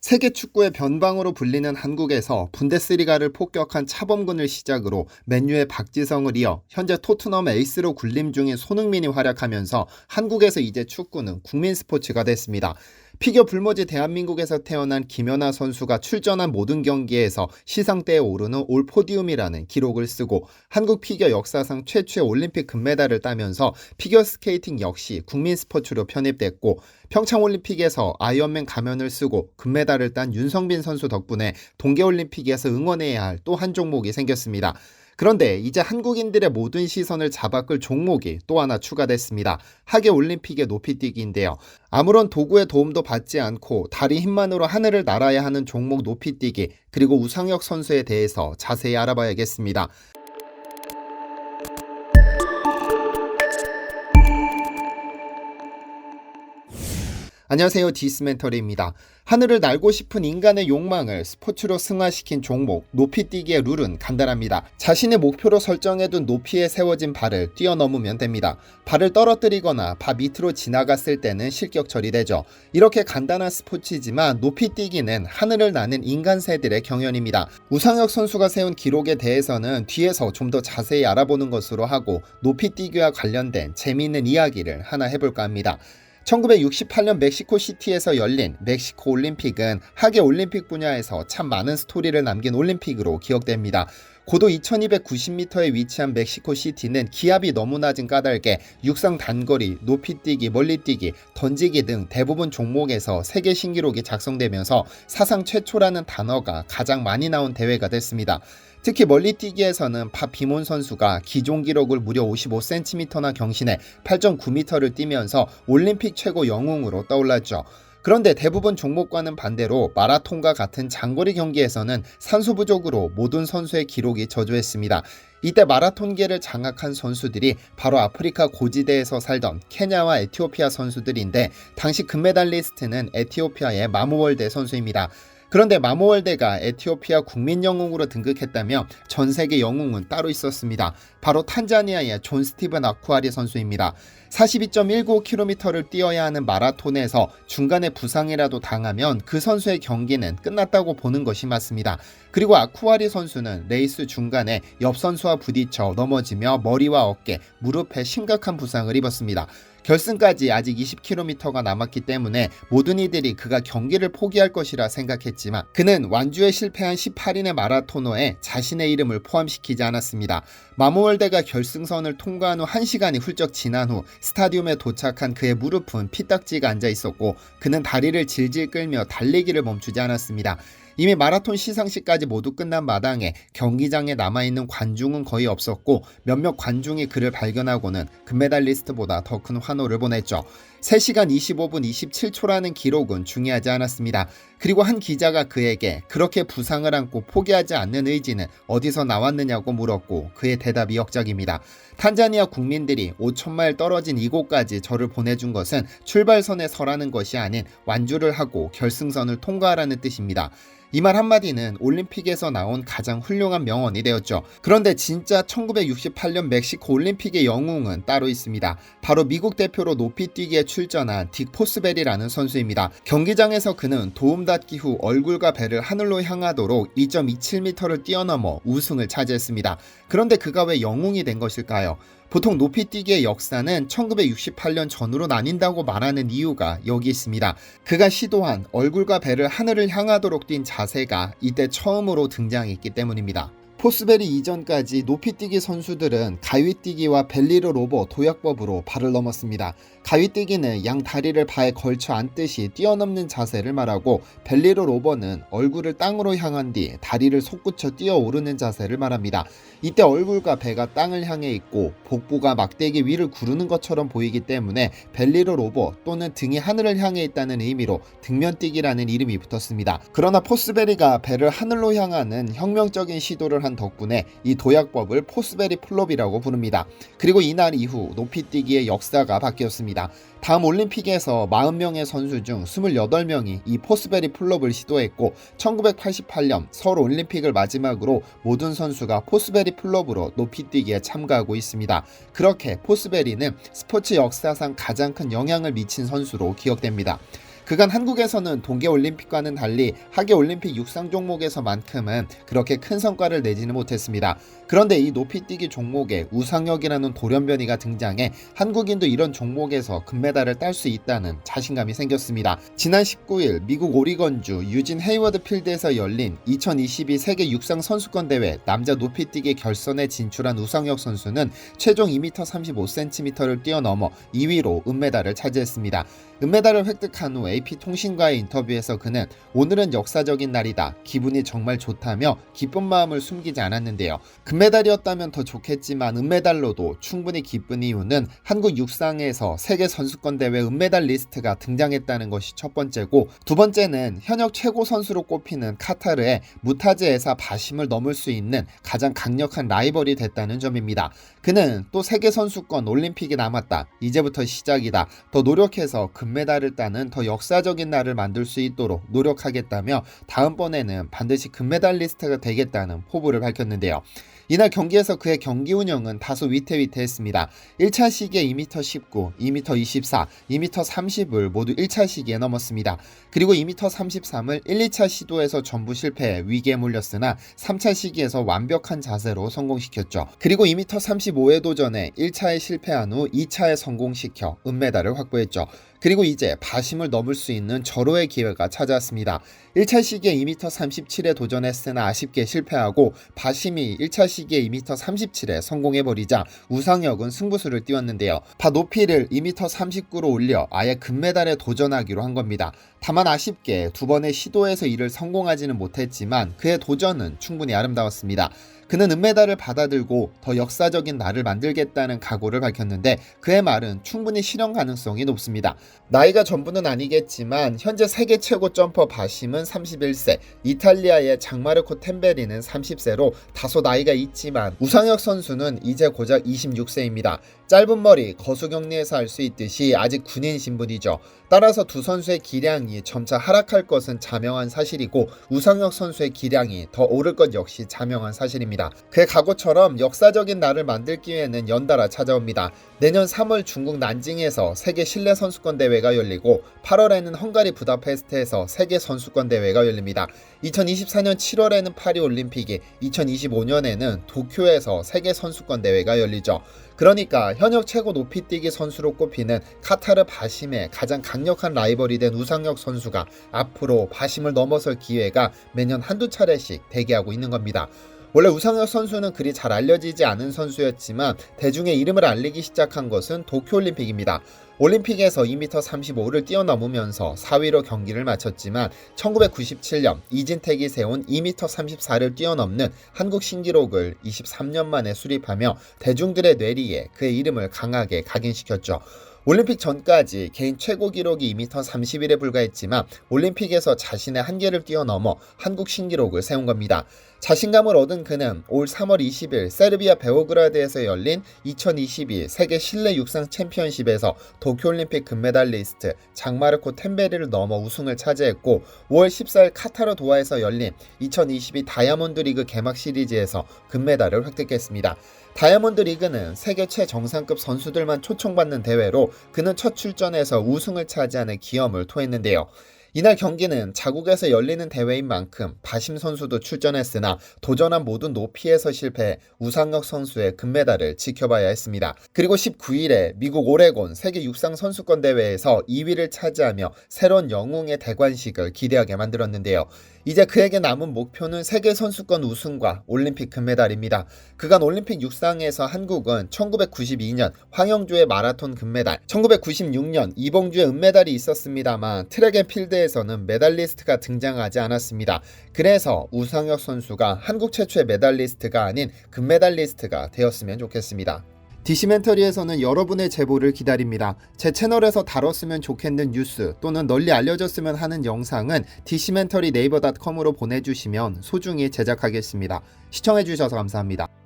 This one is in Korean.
세계 축구의 변방으로 불리는 한국에서 분데스리가를 폭격한 차범근을 시작으로 맨유의 박지성을 이어 현재 토트넘 에이스로 군림 중인 손흥민이 활약하면서 한국에서 이제 축구는 국민 스포츠가 됐습니다. 피겨 불모지 대한민국에서 태어난 김연아 선수가 출전한 모든 경기에서 시상대에 오르는 올 포디움이라는 기록을 쓰고 한국 피겨 역사상 최초의 올림픽 금메달을 따면서 피겨 스케이팅 역시 국민 스포츠로 편입됐고, 평창올림픽에서 아이언맨 가면을 쓰고 금메달을 딴 윤성빈 선수 덕분에 동계올림픽에서 응원해야 할 또 한 종목이 생겼습니다. 그런데 이제 한국인들의 모든 시선을 잡아끌 종목이 또 하나 추가됐습니다. 하계올림픽의 높이뛰기인데요. 아무런 도구의 도움도 받지 않고 다리 힘만으로 하늘을 날아야 하는 종목 높이뛰기, 그리고 우상혁 선수에 대해서 자세히 알아봐야겠습니다. 안녕하세요, 디스멘터리입니다. 하늘을 날고 싶은 인간의 욕망을 스포츠로 승화시킨 종목 높이뛰기의 룰은 간단합니다. 자신의 목표로 설정해둔 높이에 세워진 발을 뛰어넘으면 됩니다. 발을 떨어뜨리거나 발 밑으로 지나갔을 때는 실격 처리되죠. 이렇게 간단한 스포츠지만 높이뛰기는 하늘을 나는 인간 새들의 경연입니다. 우상혁 선수가 세운 기록에 대해서는 뒤에서 좀 더 자세히 알아보는 것으로 하고, 높이뛰기와 관련된 재미있는 이야기를 하나 해볼까 합니다. 1968년 멕시코시티에서 열린 멕시코 올림픽은 하계 올림픽 분야에서 참 많은 스토리를 남긴 올림픽으로 기억됩니다. 고도 2290m에 위치한 멕시코시티는 기압이 너무 낮은 까닭에 육상 단거리, 높이뛰기, 멀리뛰기, 던지기 등 대부분 종목에서 세계 신기록이 작성되면서 사상 최초라는 단어가 가장 많이 나온 대회가 됐습니다. 특히 멀리뛰기에서는 파비몬 선수가 기존 기록을 무려 55cm나 경신해 8.9m를 뛰면서 올림픽 최고 영웅으로 떠올랐죠. 그런데 대부분 종목과는 반대로 마라톤과 같은 장거리 경기에서는 산소 부족으로 모든 선수의 기록이 저조했습니다. 이때 마라톤계를 장악한 선수들이 바로 아프리카 고지대에서 살던 케냐와 에티오피아 선수들인데, 당시 금메달리스트는 에티오피아의 마무월대 선수입니다. 그런데 마모월대가 에티오피아 국민 영웅으로 등극했다며 전 세계 영웅은 따로 있었습니다. 바로 탄자니아의 존 스티븐 아쿠아리 선수입니다. 42.195km를 뛰어야 하는 마라톤에서 중간에 부상이라도 당하면 그 선수의 경기는 끝났다고 보는 것이 맞습니다. 그리고 아쿠아리 선수는 레이스 중간에 옆 선수와 부딪혀 넘어지며 머리와 어깨, 무릎에 심각한 부상을 입었습니다. 결승까지 아직 20km가 남았기 때문에 모든 이들이 그가 경기를 포기할 것이라 생각했지만, 그는 완주에 실패한 18인의 마라토너에 자신의 이름을 포함시키지 않았습니다. 마모월대가 결승선을 통과한 후 1시간이 훌쩍 지난 후 스타디움에 도착한 그의 무릎은 피딱지가 앉아 있었고, 그는 다리를 질질 끌며 달리기를 멈추지 않았습니다. 이미 마라톤 시상식까지 모두 끝난 마당에 경기장에 남아있는 관중은 거의 없었고, 몇몇 관중이 그를 발견하고는 금메달리스트보다 더 큰 환호를 보냈죠. 3시간 25분 27초라는 기록은 중요하지 않았습니다. 그리고 한 기자가 그에게 그렇게 부상을 안고 포기하지 않는 의지는 어디서 나왔느냐고 물었고, 그의 대답이 역작입니다. 탄자니아 국민들이 5,000마일 떨어진 이곳까지 저를 보내준 것은 출발선에 서라는 것이 아닌 완주를 하고 결승선을 통과하라는 뜻입니다. 이 말 한마디는 올림픽에서 나온 가장 훌륭한 명언이 되었죠. 그런데 진짜 1968년 멕시코 올림픽의 영웅은 따로 있습니다. 바로 미국 대표로 높이뛰기에 출전한 딕 포스벨이라는 선수입니다. 경기장에서 그는 도움닫기 후 얼굴과 배를 하늘로 향하도록 2.27m를 뛰어넘어 우승을 차지했습니다. 그런데 그가 왜 영웅이 된 것일까요? 보통 높이뛰기의 역사는 1968년 전후로 나뉜다고 말하는 이유가 여기 있습니다. 그가 시도한 얼굴과 배를 하늘을 향하도록 뛴 자세가 이때 처음으로 등장했기 때문입니다. 포스벨이 이전까지 높이뛰기 선수들은 가위뛰기와 벨리로 로버 도약법으로 발을 넘었습니다. 가위뛰기는 양 다리를 바에 걸쳐 앉듯이 뛰어넘는 자세를 말하고, 벨리로 로버는 얼굴을 땅으로 향한 뒤 다리를 솟구쳐 뛰어오르는 자세를 말합니다. 이때 얼굴과 배가 땅을 향해 있고 복부가 막대기 위를 구르는 것처럼 보이기 때문에 벨리로 로버 또는 등이 하늘을 향해 있다는 의미로 등면뛰기라는 이름이 붙었습니다. 그러나 포스베리가 배를 하늘로 향하는 혁명적인 시도를 한 덕분에 이 도약법을 포스베리 플롭이라고 부릅니다. 그리고 이날 이후 높이뛰기의 역사가 바뀌었습니다. 다음 올림픽에서 40명의 선수 중 28명이 이 포스베리 플롭을 시도했고, 1988년 서울 올림픽을 마지막으로 모든 선수가 포스베리 플롭으로 높이뛰기에 참가하고 있습니다. 그렇게 포스베리는 스포츠 역사상 가장 큰 영향을 미친 선수로 기억됩니다. 그간 한국에서는 동계올림픽과는 달리 하계올림픽 육상 종목에서만큼은 그렇게 큰 성과를 내지는 못했습니다. 그런데 이 높이뛰기 종목에 우상혁이라는 돌연변이가 등장해 한국인도 이런 종목에서 금메달을 딸 수 있다는 자신감이 생겼습니다. 지난 19일 미국 오리건주 유진 헤이워드 필드에서 열린 2022 세계 육상 선수권 대회 남자 높이뛰기 결선에 진출한 우상혁 선수는 최종 2m 35cm를 뛰어넘어 2위로 은메달을 차지했습니다. 은메달을 획득한 후 AP통신과의 인터뷰에서 그는 오늘은 역사적인 날이다. 기분이 정말 좋다며 기쁜 마음을 숨기지 않았는데요. 금메달이었다면 더 좋겠지만 은메달로도 충분히 기쁜 이유는 한국 육상에서 세계 선수권 대회 은메달 리스트가 등장했다는 것이 첫 번째고, 두 번째는 현역 최고 선수로 꼽히는 카타르의 무타즈 에사 바심을 넘을 수 있는 가장 강력한 라이벌이 됐다는 점입니다. 그는 또 세계 선수권 올림픽이 남았다. 이제부터 시작이다. 더 노력해서 금메달을 따는 더 역사적인 날을 만들 수 있도록 노력하겠다며 다음번에는 반드시 금메달리스트가 되겠다는 포부를 밝혔는데요. 이날 경기에서 그의 경기 운영은 다소 위태위태했습니다. 1차 시기에 2m 19, 2m 24, 2m 30을 모두 1차 시기에 넘었습니다. 그리고 2m 33을 1, 2차 시도에서 전부 실패해 위기에 몰렸으나 3차 시기에서 완벽한 자세로 성공시켰죠. 그리고 2m 35에 도전해 1차에 실패한 후 2차에 성공시켜 은메달을 확보했죠. 그리고 이제 바심을 넘을 수 있는 절호의 기회가 찾아왔습니다. 1차 시기에 2m 37에 도전했으나 아쉽게 실패하고 바심이 1차 시기에 2m 37에 성공해버리자 우상혁은 승부수를 띄웠는데요. 바 높이를 2m 39로 올려 아예 금메달에 도전하기로 한 겁니다. 다만 아쉽게 두 번의 시도에서 이를 성공하지는 못했지만 그의 도전은 충분히 아름다웠습니다. 그는 은메달을 받아들고 더 역사적인 날을 만들겠다는 각오를 밝혔는데 그의 말은 충분히 실현 가능성이 높습니다. 나이가 전부는 아니겠지만 현재 세계 최고 점퍼 바심은 31세, 이탈리아의 장마르코 템베리는 30세로 다소 나이가 있지만 우상혁 선수는 이제 고작 26세입니다. 짧은 머리, 거수경리에서 알 수 있듯이 아직 군인 신분이죠. 따라서 두 선수의 기량이 점차 하락할 것은 자명한 사실이고 우상혁 선수의 기량이 더 오를 것 역시 자명한 사실입니다. 그의 각오처럼 역사적인 날을 만들 기회는 연달아 찾아옵니다. 내년 3월 중국 난징에서 세계 실내 선수권 대회가 열리고 8월에는 헝가리 부다페스트에서 세계 선수권 대회가 열립니다. 2024년 7월에는 파리 올림픽이, 2025년에는 도쿄에서 세계 선수권 대회가 열리죠. 그러니까 현역 최고 높이뛰기 선수로 꼽히는 카타르 바심의 가장 강력한 라이벌이 된 우상혁 선수가 앞으로 바심을 넘어설 기회가 매년 한두 차례씩 대기하고 있는 겁니다. 원래 우상혁 선수는 그리 잘 알려지지 않은 선수였지만 대중의 이름을 알리기 시작한 것은 도쿄올림픽입니다. 올림픽에서 2m 35를 뛰어넘으면서 4위로 경기를 마쳤지만 1997년 이진택이 세운 2m 34를 뛰어넘는 한국 신기록을 23년 만에 수립하며 대중들의 뇌리에 그의 이름을 강하게 각인시켰죠. 올림픽 전까지 개인 최고 기록이 2m 31에 불과했지만 올림픽에서 자신의 한계를 뛰어넘어 한국 신기록을 세운 겁니다. 자신감을 얻은 그는 올 3월 20일 세르비아 베오그라드에서 열린 2022 세계 실내 육상 챔피언십에서 도쿄올림픽 금메달리스트 장마르코 템베리를 넘어 우승을 차지했고 5월 14일 카타르 도하에서 열린 2022 다이아몬드 리그 개막 시리즈에서 금메달을 획득했습니다. 다이아몬드 리그는 세계 최정상급 선수들만 초청받는 대회로 그는 첫 출전에서 우승을 차지하는 기염을 토했는데요. 이날 경기는 자국에서 열리는 대회인 만큼 바심 선수도 출전했으나 도전한 모든 높이에서 실패해 우상혁 선수의 금메달을 지켜봐야 했습니다. 그리고 19일에 미국 오레곤 세계 육상 선수권 대회에서 2위를 차지하며 새로운 영웅의 대관식을 기대하게 만들었는데요. 이제 그에게 남은 목표는 세계 선수권 우승과 올림픽 금메달입니다. 그간 올림픽 육상에서 한국은 1992년 황영조의 마라톤 금메달, 1996년 이봉주의 은메달이 있었습니다만 트랙 앤 필드에서는 메달리스트가 등장하지 않았습니다. 그래서 우상혁 선수가 한국 최초의 메달리스트가 아닌 금메달리스트가 되었으면 좋겠습니다. 디시멘터리에서는 여러분의 제보를 기다립니다. 제 채널에서 다뤘으면 좋겠는 뉴스 또는 널리 알려졌으면 하는 영상은 디시멘터리 네이버.com으로 보내주시면 소중히 제작하겠습니다. 시청해주셔서 감사합니다.